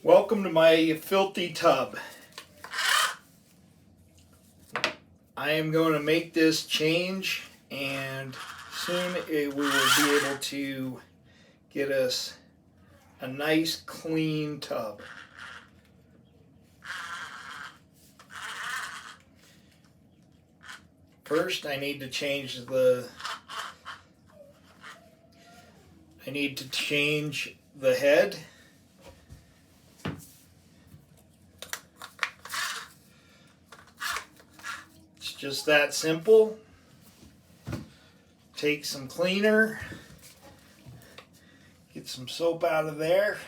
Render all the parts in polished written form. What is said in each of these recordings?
Welcome to my filthy tub. I am going to make this change, and soon we will be able to get us a nice clean tub. First, I need to change the head. It's just that simple. Take some cleaner, get some soap out of there.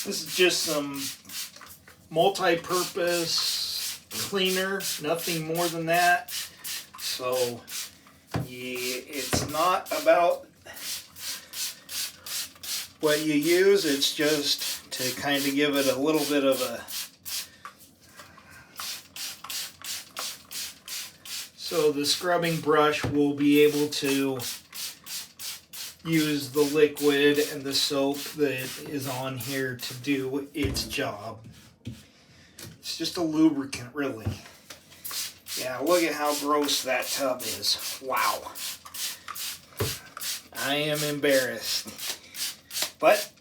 This is just some multi-purpose cleaner, nothing more than that. So it's not about what you use, it's just to kind of give it a little bit of a... So the scrubbing brush will be able to use the liquid and the soap that is on here to do its job. It's just a lubricant, really. Yeah, look at how gross that tub is. Wow. I am embarrassed. But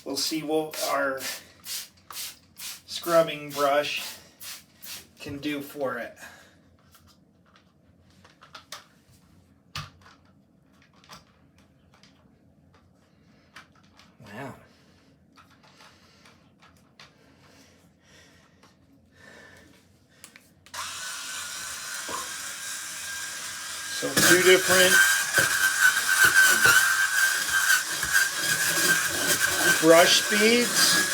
we'll see what our scrubbing brush can do for it. Wow. So 2 different brush speeds.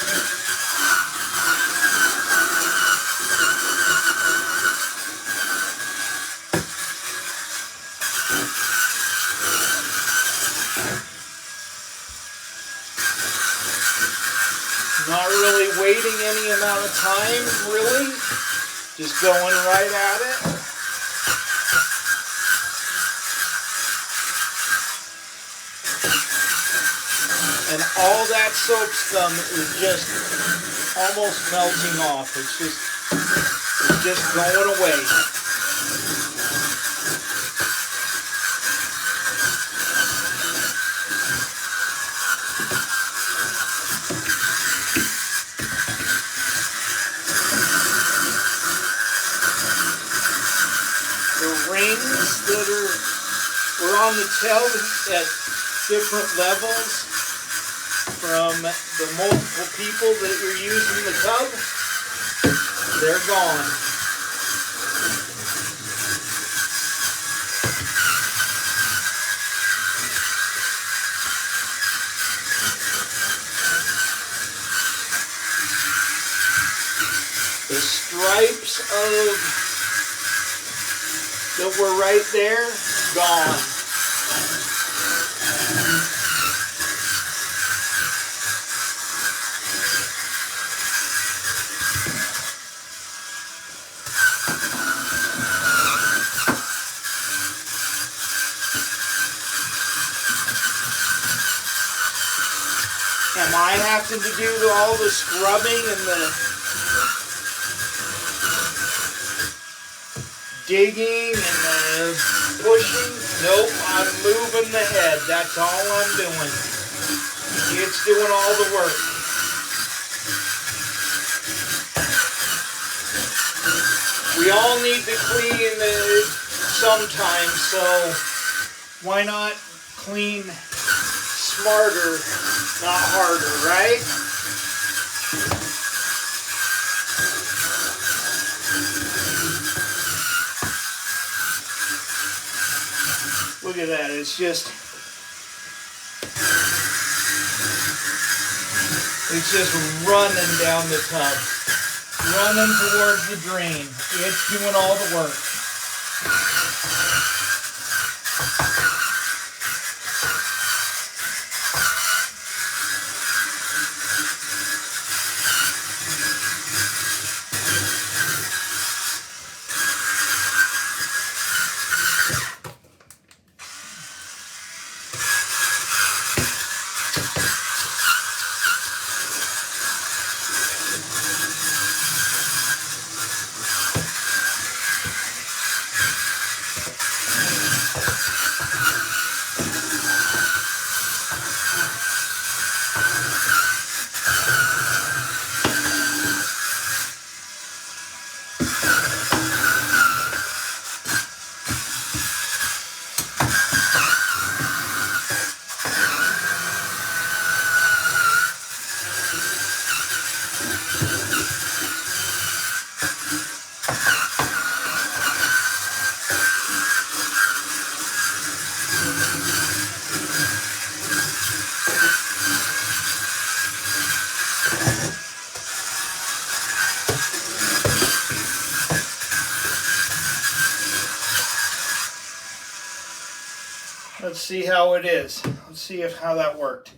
Not really waiting any amount of time, really. Just going right at it. And all that soap scum is just almost melting off. It's just going away. Rings that were on the tub at different levels from the multiple people that you're using the tub, they're gone. The stripes that were right there, gone. Am I having to do all the scrubbing and the digging and the pushing? Nope, I'm moving the head. That's all I'm doing. It's doing all the work. We all need to clean sometimes, so why not clean smarter, not harder, right? Look at that, it's just running down the tub. running towards the drain. It's doing all the work. Let's see how it is. Let's see how that worked.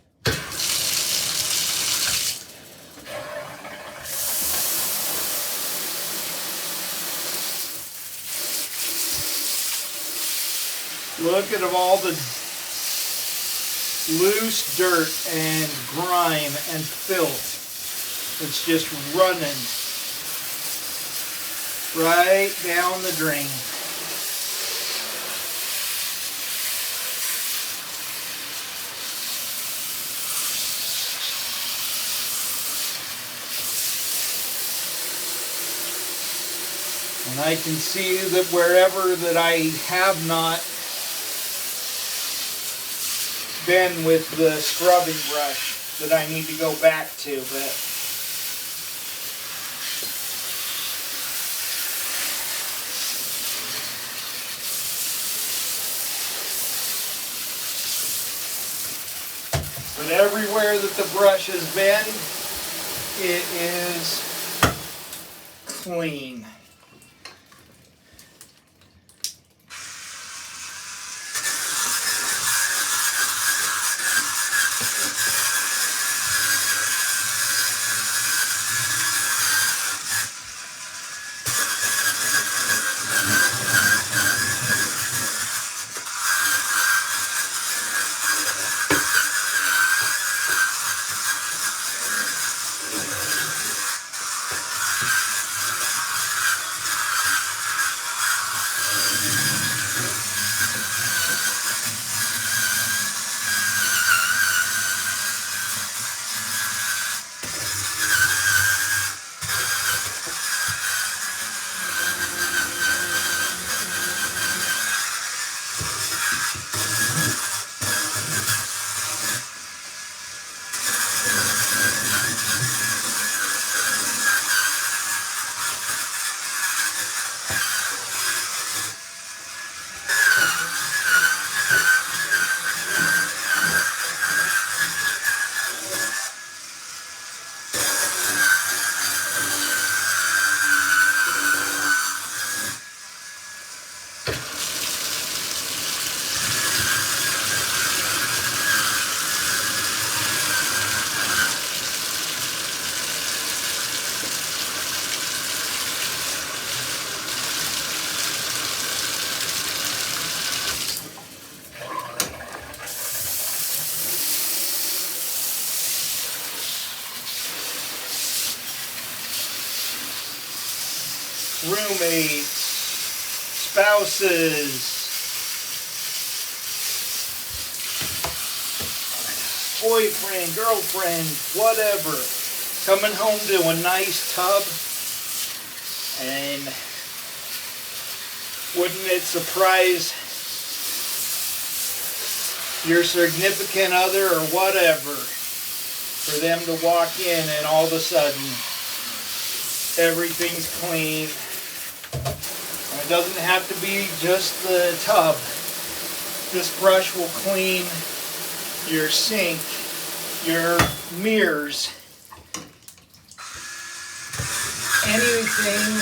Look at all the loose dirt and grime and filth. It's just running right down the drain. And I can see that wherever that I have not been with the scrubbing brush that I need to go back to, but everywhere that the brush has been, it is clean. Roommates, spouses, boyfriend, girlfriend, whatever, coming home to a nice tub, and wouldn't it surprise your significant other or whatever for them to walk in and all of a sudden everything's clean. And it doesn't have to be just the tub. This brush will clean your sink, your mirrors, anything,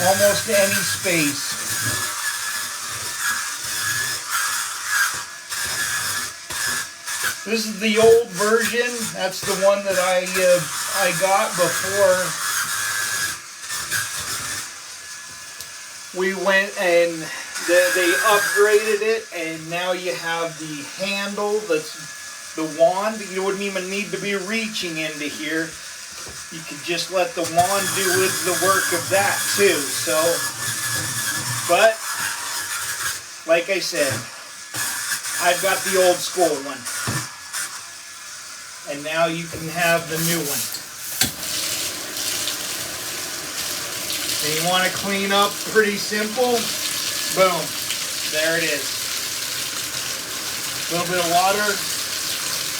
almost any space. This is the old version. That's the one that I got before we went and they upgraded it, and now you have the handle that's the wand. You wouldn't even need to be reaching into here. You could just let the wand do the work of that too. So, but like I said, I've got the old school one. And now you can have the new one. And you want to clean up pretty simple. Boom. There it is. A little bit of water.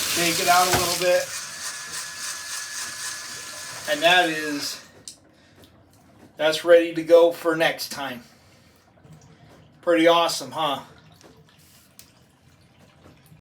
Shake it out a little bit. And that's ready to go for next time. Pretty awesome, huh?